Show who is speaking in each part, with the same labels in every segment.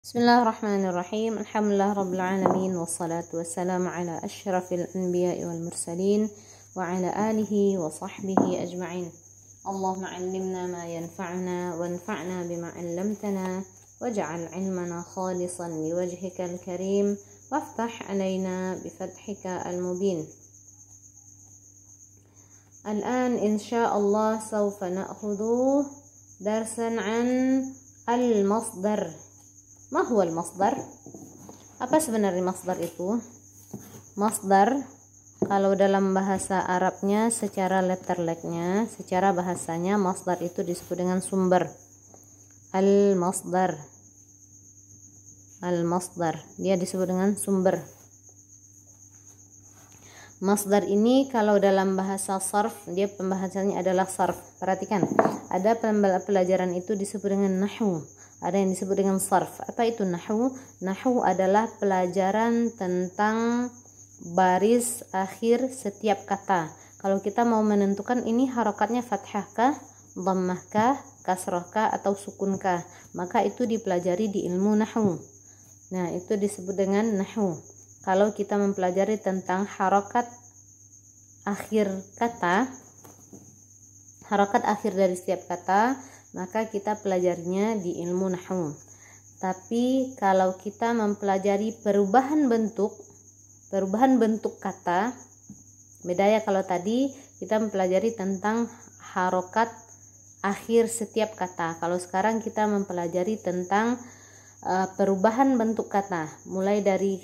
Speaker 1: Bismillahirrahmanirrahim. Alhamdulillah rabbil alamin wassalatu wassalamu ala asyrafil anbiya'i wal mursalin wa ala alihi wa sahbihi ajma'in. Allahumma 'allimna ma yanfa'una wanfa'na bima 'allamtana waj'al 'ilmana khalisan liwajhikal karim waftah 'alaina bifathika al-mubin. Al-an insyaallah sawfa na'khudhu darsan 'an al-masdar. Ma huwa al-masdar? Apa sebenarnya masdar itu? Masdar kalau dalam bahasa Arabnya secara letterleknya, secara bahasanya masdar itu disebut dengan sumber. Al-masdar. Al-masdar, dia disebut dengan sumber. Masdar ini kalau dalam bahasa sarf, dia pembahasannya adalah sarf. Perhatikan, ada pelajaran itu disebut dengan nahwu. Ada yang disebut dengan sarf. Apa itu nahwu? Nahwu adalah pelajaran tentang baris akhir setiap kata. Kalau kita mau menentukan ini harokatnya fathah kah, dhammah kah, kasrah kah, atau sukun kah, maka itu dipelajari di ilmu nahwu. Nah, itu disebut dengan nahwu. Kalau kita mempelajari tentang harokat akhir kata, harokat akhir dari setiap kata, maka kita pelajarinya di ilmu nahwu. Tapi kalau kita mempelajari perubahan bentuk kata, beda ya. Kalau tadi kita mempelajari tentang harokat akhir setiap kata, kalau sekarang kita mempelajari tentang perubahan bentuk kata. Mulai dari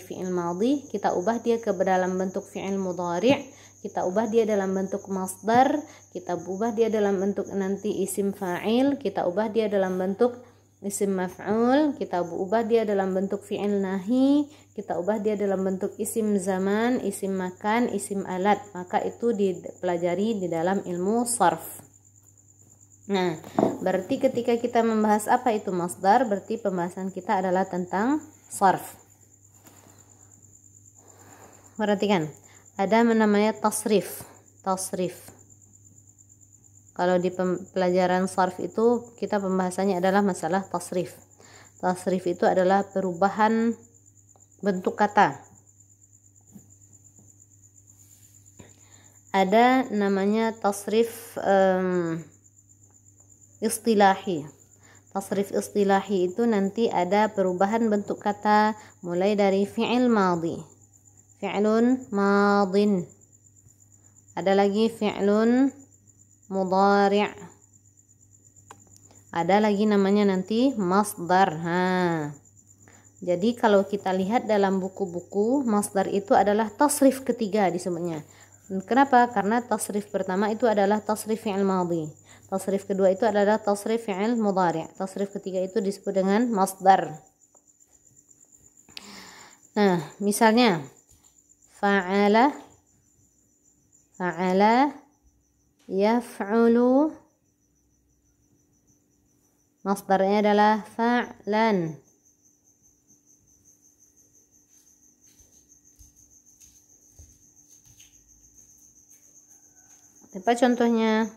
Speaker 1: fi'il madhi, kita ubah dia ke dalam bentuk fi'il mudhari', kita ubah dia dalam bentuk masdar, kita ubah dia dalam bentuk nanti isim fa'il, kita ubah dia dalam bentuk isim maf'ul, kita ubah dia dalam bentuk fi'il nahi, kita ubah dia dalam bentuk isim zaman, isim makan, isim alat. Maka itu dipelajari di dalam ilmu sarf. Nah, berarti ketika kita membahas apa itu masdar, berarti pembahasan kita adalah tentang sarf. Perhatikan, ada namanya tasrif. Kalau di pelajaran sarf itu kita pembahasannya adalah masalah tasrif. Tasrif itu adalah perubahan bentuk kata. Ada namanya tasrif istilahi. Tasrif istilahi itu nanti ada perubahan bentuk kata mulai dari fi'il madhi, fi'lun madin, ada lagi fi'lun mudhari', ada lagi namanya nanti masdar. Jadi kalau kita lihat dalam buku-buku, masdar itu adalah tasrif ketiga disebutnya. Kenapa? Karena tasrif pertama itu adalah tasrif fi'il madhi, tasrif kedua itu adalah tasrif fi'il mudhari', tasrif ketiga itu disebut dengan masdar. Nah, misalnya fa'ala yaf'ulu, masdarnya adalah fa'lan. Apa contohnya?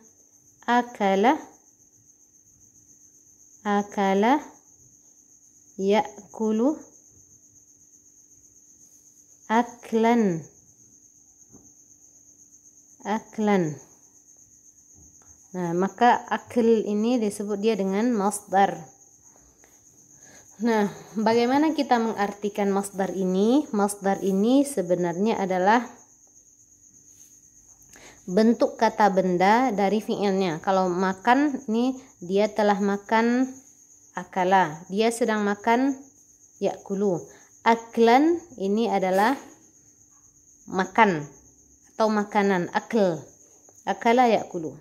Speaker 1: Akala ya'kulu, aklan. Nah, maka akl ini disebut dia dengan masdar. Nah, bagaimana kita mengartikan masdar ini? Masdar ini sebenarnya adalah bentuk kata benda dari fi'ilnya. Kalau makan, ini dia telah makan, akala. Dia sedang makan, ya'kulu. Aklan ini adalah makan atau makanan, akl. Akala ya'kulu.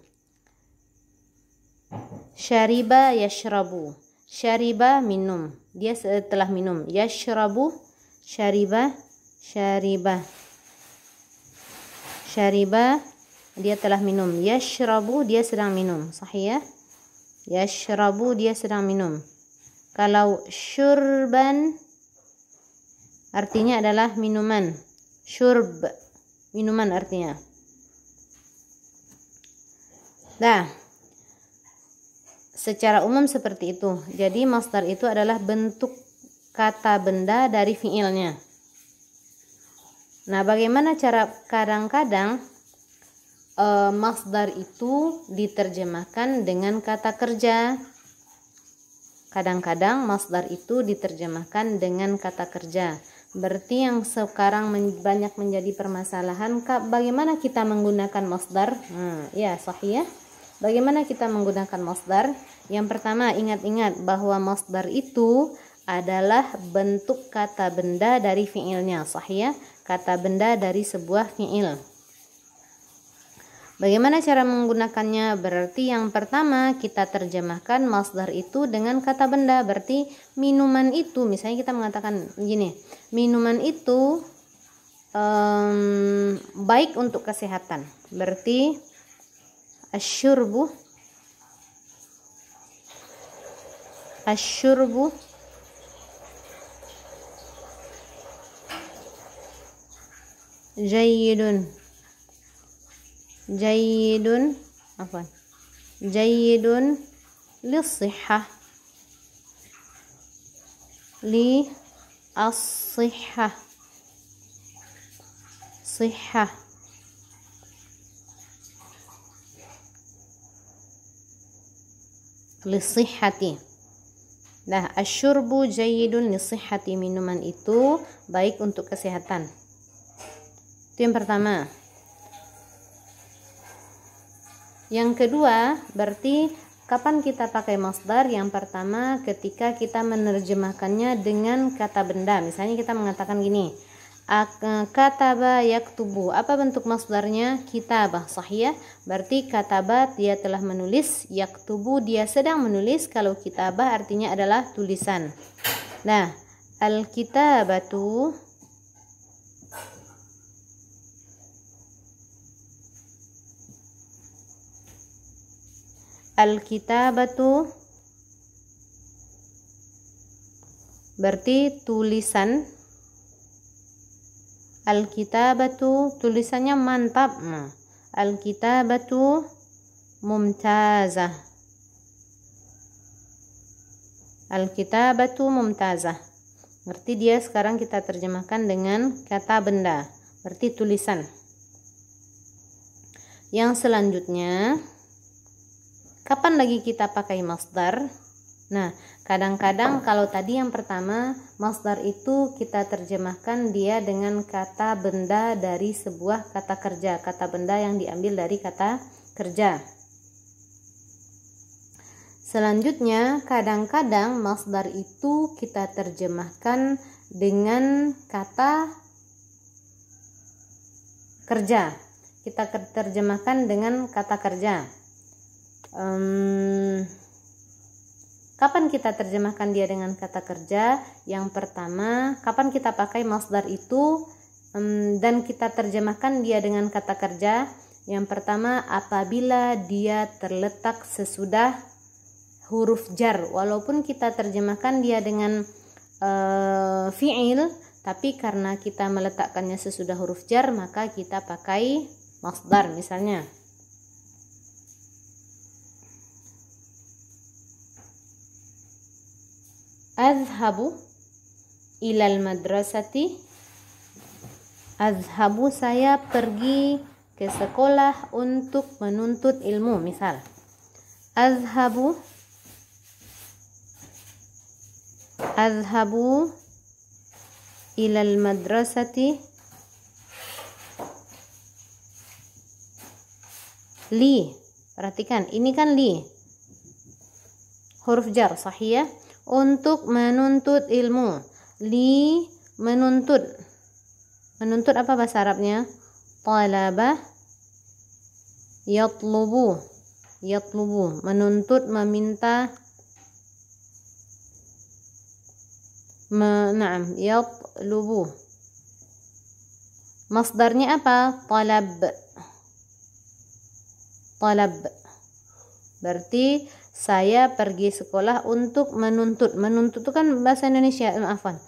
Speaker 1: Syariba yashrabu. Syariba minum, dia telah minum. Yashrabu, syariba, dia telah minum. Yashrabu, dia sedang minum. Sahih ya? Yashrabu, dia sedang minum. Kalau syurban artinya adalah minuman. Syurb, minuman artinya. Nah, Secara umum seperti itu. Jadi masdar itu adalah bentuk kata benda dari fiilnya. Nah, bagaimana cara kadang-kadang masdar itu diterjemahkan dengan kata kerja? Kadang-kadang masdar itu diterjemahkan dengan kata kerja. Berarti yang sekarang banyak menjadi permasalahan, bagaimana kita menggunakan masdar? Ya, sahih ya. Bagaimana kita menggunakan masdar? Yang pertama, ingat-ingat bahwa masdar itu adalah bentuk kata benda dari fiilnya, sahih ya. Kata benda dari sebuah fiil. Bagaimana cara menggunakannya? Berarti yang pertama kita terjemahkan masdar itu dengan kata benda. Berarti minuman itu, misalnya kita mengatakan gini, minuman itu baik untuk kesehatan. Berarti asyurbu jayyidun lis-sihhah sihhah. Lis-sihhati. Nah, asyurbu jayyidun lis-sihhati, minuman itu baik untuk kesehatan. Itu yang pertama. Yang kedua, berarti kapan kita pakai masdar? Yang pertama, ketika kita menerjemahkannya dengan kata benda. Misalnya kita mengatakan gini, kataba yaktubu. Apa bentuk masdarnya? Kitabah, sahih ya. Berarti katabat dia telah menulis, yaktubu dia sedang menulis. Kalau kitabah artinya adalah tulisan. Nah, al-kitabatu berarti tulisan. Al-kitabatu tulisannya mantap. Al-kitabatu mumtazah. Al-kitabatu mumtazah. Berarti dia sekarang kita terjemahkan dengan kata benda. Berarti tulisan. Yang selanjutnya, kapan lagi kita pakai masdar? Nah, kadang-kadang kalau tadi yang pertama, masdar itu kita terjemahkan dia dengan kata benda dari sebuah kata kerja. Kata benda yang diambil dari kata kerja. Selanjutnya, kadang-kadang masdar itu kita terjemahkan dengan kata kerja. Kita terjemahkan dengan kata kerja. Kapan kita terjemahkan dia dengan kata kerja? Yang pertama, kapan kita pakai masdar itu dan kita terjemahkan dia dengan kata kerja? Yang pertama, apabila dia terletak sesudah huruf jar. Walaupun kita terjemahkan dia dengan fi'il, tapi karena kita meletakkannya sesudah huruf jar, maka kita pakai masdar. Misalnya, azhabu ilal madrasati. Azhabu, saya pergi ke sekolah untuk menuntut ilmu. Misal, azhabu ilal madrasati li. Perhatikan, ini kan li, huruf jar, sahih ya. Untuk menuntut ilmu. Li, menuntut. Menuntut apa bahasa Arabnya? Talaba yatlubu. Yatlubu, menuntut, meminta. Naam, yatlubu. Masdarnya apa? Talab. Talab. Berarti saya pergi sekolah untuk menuntut. Menuntut itu kan bahasa Indonesia, maafkan,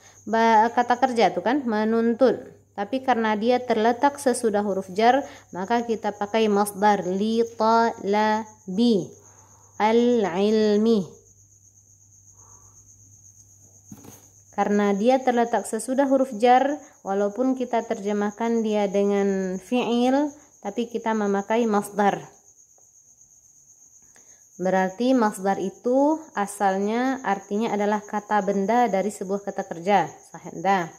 Speaker 1: kata kerja itu kan, menuntut. Tapi karena dia terletak sesudah huruf jar, maka kita pakai masdar li talabi. al-ilmi. Karena dia terletak sesudah huruf jar, walaupun kita terjemahkan dia dengan fi'il, tapi kita memakai masdar. Berarti masdar itu asalnya artinya adalah kata benda dari sebuah kata kerja. Sahih.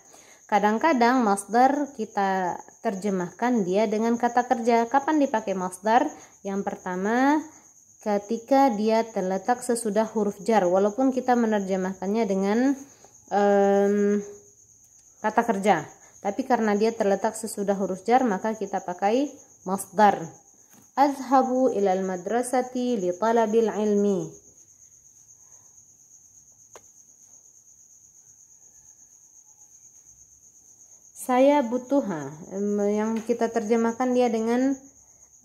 Speaker 1: Kadang-kadang masdar kita terjemahkan dia dengan kata kerja. Kapan dipakai masdar? Yang pertama, ketika dia terletak sesudah huruf jar, walaupun kita menerjemahkannya dengan kata kerja, tapi karena dia terletak sesudah huruf jar, maka kita pakai masdar. Azhabu ilal madrasati li talabil ilmi. Saya butuh, yang kita terjemahkan dia dengan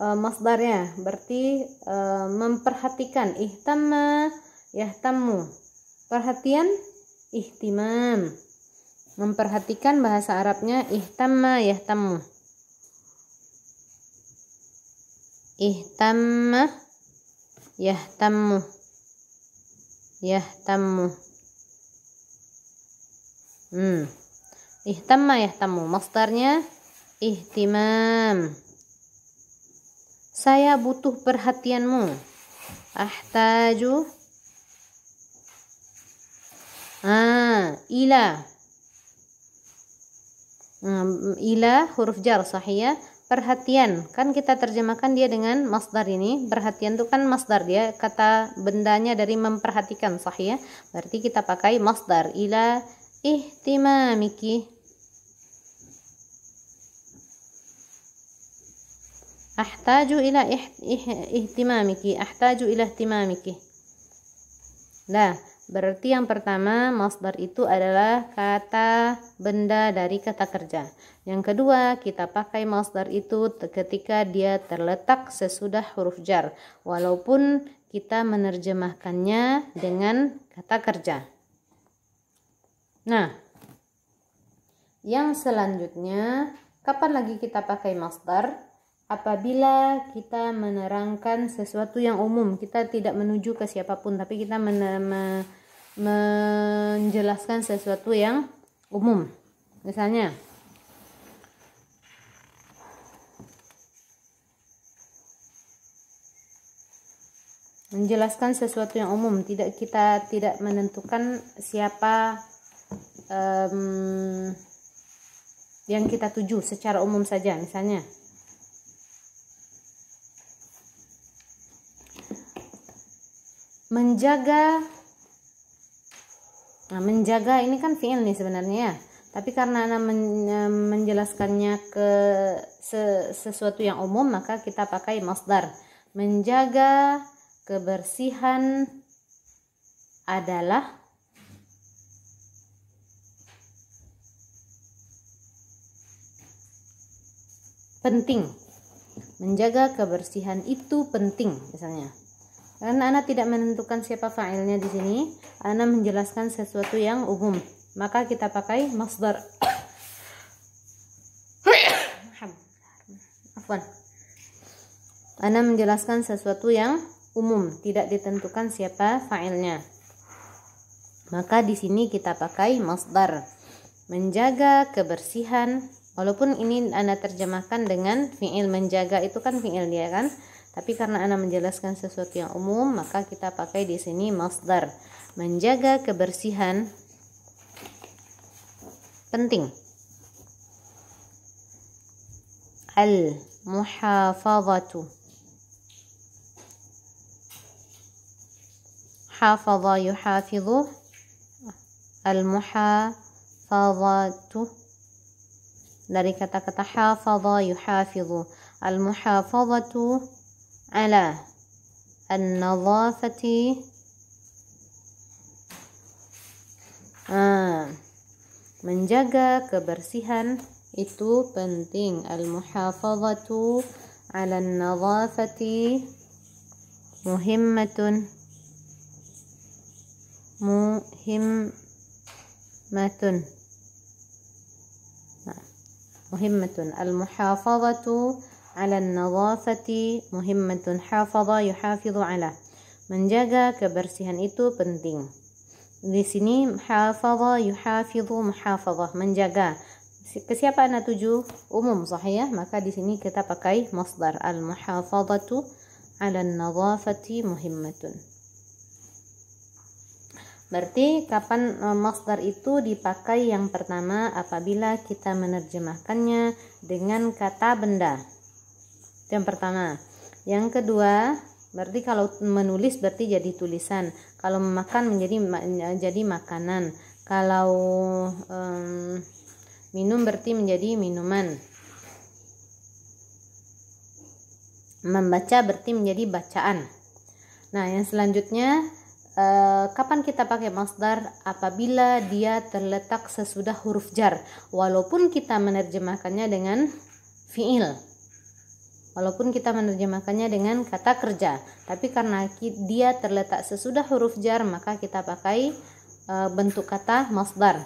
Speaker 1: masdarnya, berarti memperhatikan. Ihtamma yahtammu, perhatian, ihtimam. Memperhatikan bahasa Arabnya ihtamma yahtammu. Ihtamma yahtammu, yahtammu. Ihtamma yahtammu, masdarnya ihtimam. Saya butuh perhatianmu. Ahtaju ila. Ila huruf jar, sahih ya. Perhatian, kan kita terjemahkan dia dengan masdar ini. Perhatian itu kan masdar, dia kata bendanya dari memperhatikan, sahih ya. Berarti kita pakai masdar. Ila ihtimamiki. Ahtaju ila ihtimamiki. Ahtaju ila ihtimamiki. Nah, berarti yang pertama masdar itu adalah kata benda dari kata kerja. Yang kedua, kita pakai masdar itu ketika dia terletak sesudah huruf jar, walaupun kita menerjemahkannya dengan kata kerja. Nah, yang selanjutnya, kapan lagi kita pakai masdar? Apabila kita menerangkan sesuatu yang umum, kita tidak menuju ke siapapun, tapi kita menjelaskan sesuatu yang umum. Misalnya, menjelaskan sesuatu yang umum, kita tidak menentukan siapa yang kita tuju, secara umum saja. Misalnya, menjaga. Nah, menjaga ini kan fi'il nih sebenarnya ya, tapi karena Ana menjelaskannya ke sesuatu yang umum, maka kita pakai masdar. Menjaga kebersihan adalah penting. Menjaga kebersihan itu penting, misalnya. Karena Ana tidak menentukan siapa fa'ilnya di sini, Ana menjelaskan sesuatu yang umum, maka kita pakai masdar. Afwan. Ana menjelaskan sesuatu yang umum, tidak ditentukan siapa fa'ilnya. Maka di sini kita pakai masdar. Menjaga kebersihan, walaupun ini Ana terjemahkan dengan fi'il, menjaga itu kan fi'il dia kan. Tapi karena Ana menjelaskan sesuatu yang umum, maka kita pakai di sini masdar. Menjaga kebersihan penting. Al-muhafazatu. Hafadha yuhafidhu. Al-muhafazatu. Dari kata-kata hafadha yuhafidhu. Al-muhafazatu ala an-nadhafati. Menjaga kebersihan itu penting. Al-muhafazatu ala an-nadhafati muhimmatun. Muhimmatun. Al-muhafazatu ala an-nadhafati muhimmatun. Hafadha yuhafidhu ala. Menjaga kebersihan itu penting. Di sini hafadha yuhafidhu muhafadhah, menjaga. Ke siapa ana tuju? Umum, sahih ya? Maka di sini kita pakai masdar. Al-muhafadhatu 'ala an-nadhafati muhimmatun. Berarti kapan masdar itu dipakai? Yang pertama apabila kita menerjemahkannya dengan kata benda. Itu yang pertama. Yang kedua, berarti kalau menulis berarti jadi tulisan. Kalau memakan jadi makanan. Kalau minum berarti menjadi minuman. Membaca berarti menjadi bacaan. Nah, yang selanjutnya kapan kita pakai masdar? Apabila dia terletak sesudah huruf jar, walaupun kita menerjemahkannya dengan fi'il, walaupun kita menerjemahkannya dengan kata kerja, tapi karena dia terletak sesudah huruf jar, maka kita pakai bentuk kata masdar.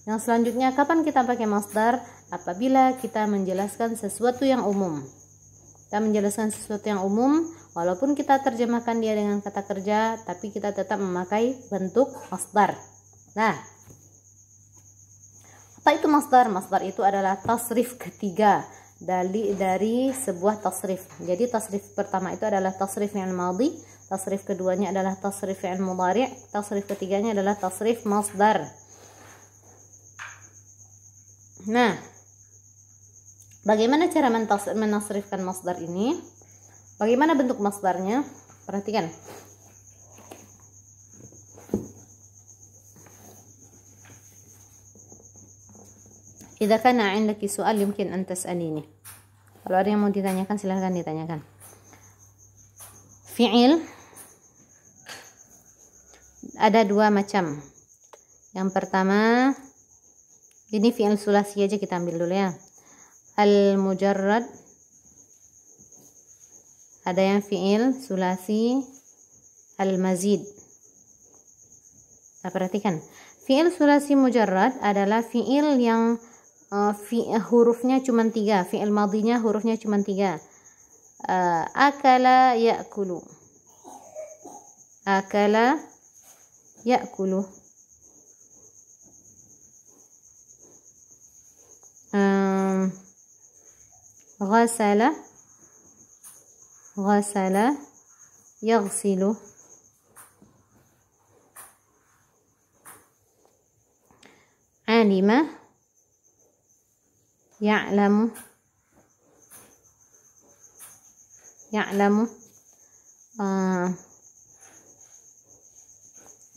Speaker 1: Yang selanjutnya, kapan kita pakai masdar? Apabila kita menjelaskan sesuatu yang umum. Kita menjelaskan sesuatu yang umum, walaupun kita terjemahkan dia dengan kata kerja, tapi kita tetap memakai bentuk masdar. Nah, apa itu masdar? Masdar itu adalah tasrif ketiga dari sebuah tasrif. Jadi tasrif pertama itu adalah tasrif fi'il madhi, tasrif keduanya adalah tasrif fi'il mudhari', tasrif ketiganya adalah tasrif masdar. Nah, bagaimana cara menasrifkan masdar ini? Bagaimana bentuk masdarnya? Perhatikan. Idza kana 'indaki su'al yumkin an tas'alini. Kalau ada yang mau ditanyakan silahkan ditanyakan. Fi'il ada dua macam. Yang pertama, ini fi'il sulasi aja kita ambil dulu ya. Al-mujarrad, ada yang fi'il sulasi al-mazid. Nah, perhatikan. Fi'il sulasi mujarrad adalah fi'il yang hurufnya cuma 3. Fi'il madhinya hurufnya cuma 3. Akala ya'kulu. Akala ya'kulu. Ghasala yaghsilu. Alima ya'lamu.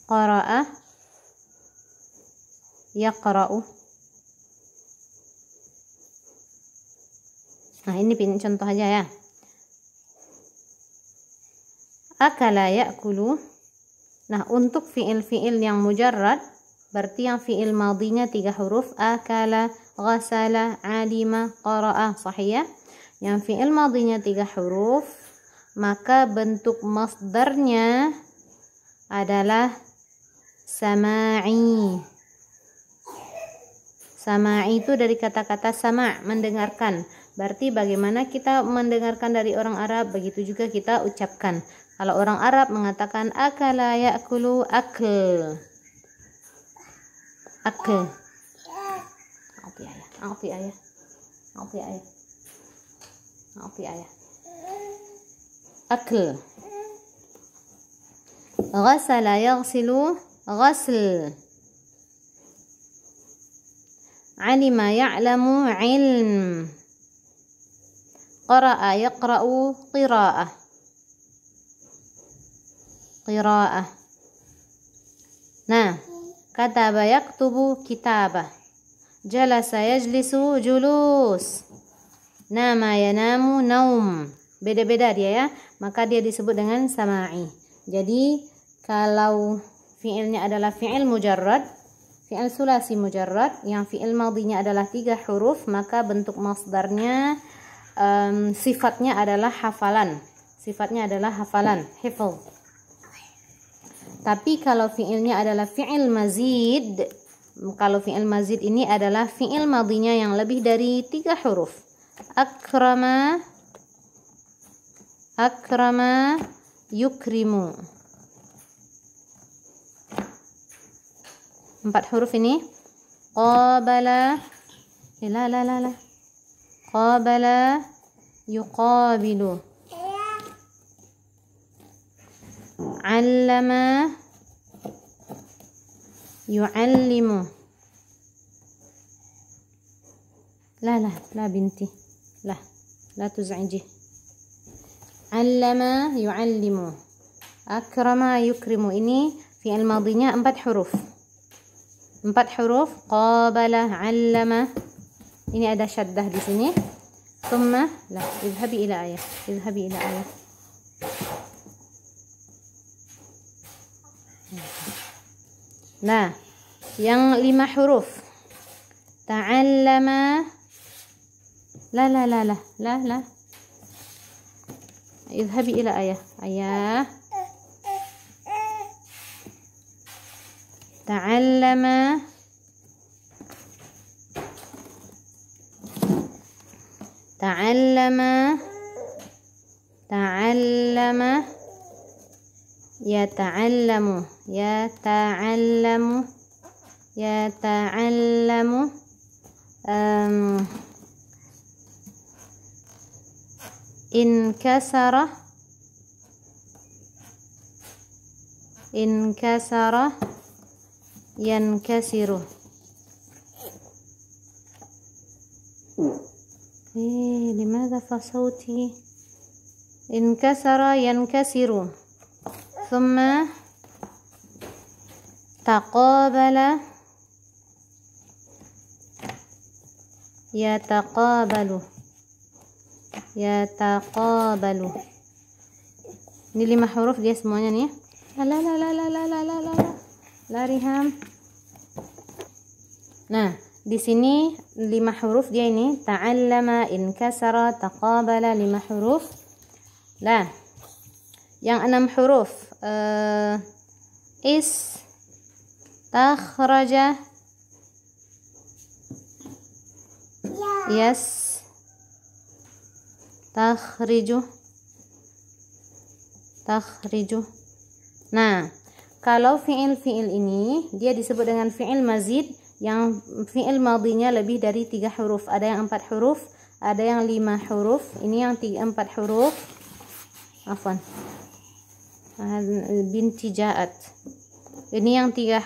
Speaker 1: Qara'a yaqra'u. Nah, ini contoh aja ya. Akala ya'kulu. Nah, untuk fi'il-fi'il yang mujarrad, berarti yang fi'il madhinya 3 huruf, akala, ghasala, alima, qara'a, sahih ya? Yang fi'il madhinya 3 huruf, maka bentuk masdarnya adalah sama'i. Sama'i itu dari kata-kata sama', mendengarkan. Berarti bagaimana kita mendengarkan dari orang Arab, begitu juga kita ucapkan. Kalau orang Arab mengatakan akala ya'kulu, akl. Akl. Auti ayah. Akl. Ghasala yaghsilu, ghasl. Alima ya'lamu, ilm. Qara'a yaqra'u, qira'ah. Nah, kataba yaktubu, kitabah. Jalasa yajlisu, julus. Nama yanamu, naum. Beda-beda dia ya, maka dia disebut dengan sama'i. Jadi kalau fi'ilnya adalah fi'il mujarrad, fi'il sulasi mujarrad, yang fi'il madhinya adalah 3 huruf, maka bentuk masdarnya sifatnya adalah hafalan. Hifz. Tapi kalau fi'ilnya adalah fi'il mazid, kalau fi'il mazid ini adalah fi'il madhinya yang lebih dari 3 huruf. Akrama yukrimu. 4 huruf ini. Qabala, la. Qabala yuqabilu. Allama yuallimu. La binti, la tuz'iji. Allama yuallimu. Akrama yukrimu. Ini fi'il madinya 4 huruf. 4 huruf. Qabala, allama. Ini ada syaddah di sini. Thumma, idhabi ila ayah. Nah, yang 5 huruf. Ta'allama. La. Idhabi ila ayah. Ta'allama. Yata'allamu. Inkasara yankasiru. Limadha fa sawti? Inkasara yankasiru. Thumma taqabala yataqabalu. Ini 5 huruf dia semuanya nih. La Riham. Nah, di sini 5 huruf dia ini. Ta'allama, inkasara, taqabala, 5 huruf. Lah, yang 6 huruf. Takhraja. Takhriju. Nah, kalau fi'il ini dia disebut dengan fi'il mazid, yang fi'il madinya lebih dari 3 huruf. Ada yang 4 huruf, ada yang 5 huruf. Ini yang 4 huruf. Afwan. Binti ja'at. Ini yang 4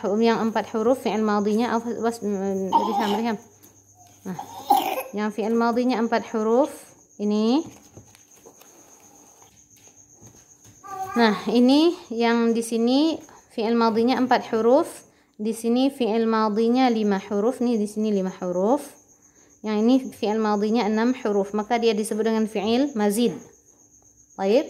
Speaker 1: huruf fi'il madinya. Riham. Nah, yang fi'il madinya 4 huruf ini. Nah, ini yang di sini fi'il madinya 4 huruf, di sini fi'il madinya 5 huruf, nih di sini 5 huruf. Yang ini fi'il madinya 6 huruf, maka dia disebut dengan fi'il mazid. Baik.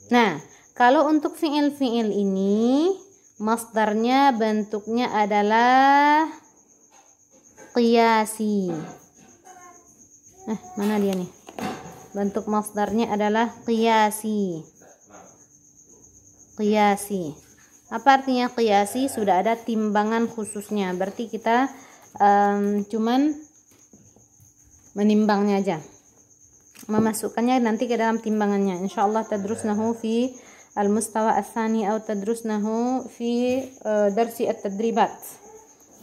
Speaker 1: Nah, kalau untuk fi'il ini masdarnya bentuknya adalah qiyasi. Mana dia nih? Bentuk masdarnya adalah qiyasi. Apa artinya qiyasi? Sudah ada timbangan khususnya. Berarti kita cuman menimbangnya aja. Memasukkannya nanti ke dalam timbangannya. Insyaallah tadrusnahu fi al-mustawa ats-tsani atau tadrusnahu fi darsi at-tadribat.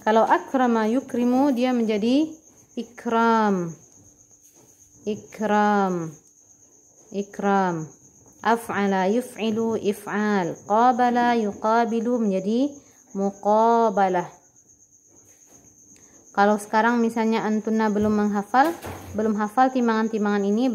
Speaker 1: Kalau akrama yukrimu dia menjadi ikram. Af'ala yuf'ilu if'al. Qabala yuqabilu menjadi muqabalah. Kalau sekarang misalnya antunna belum hafal timbangan-timbangan ini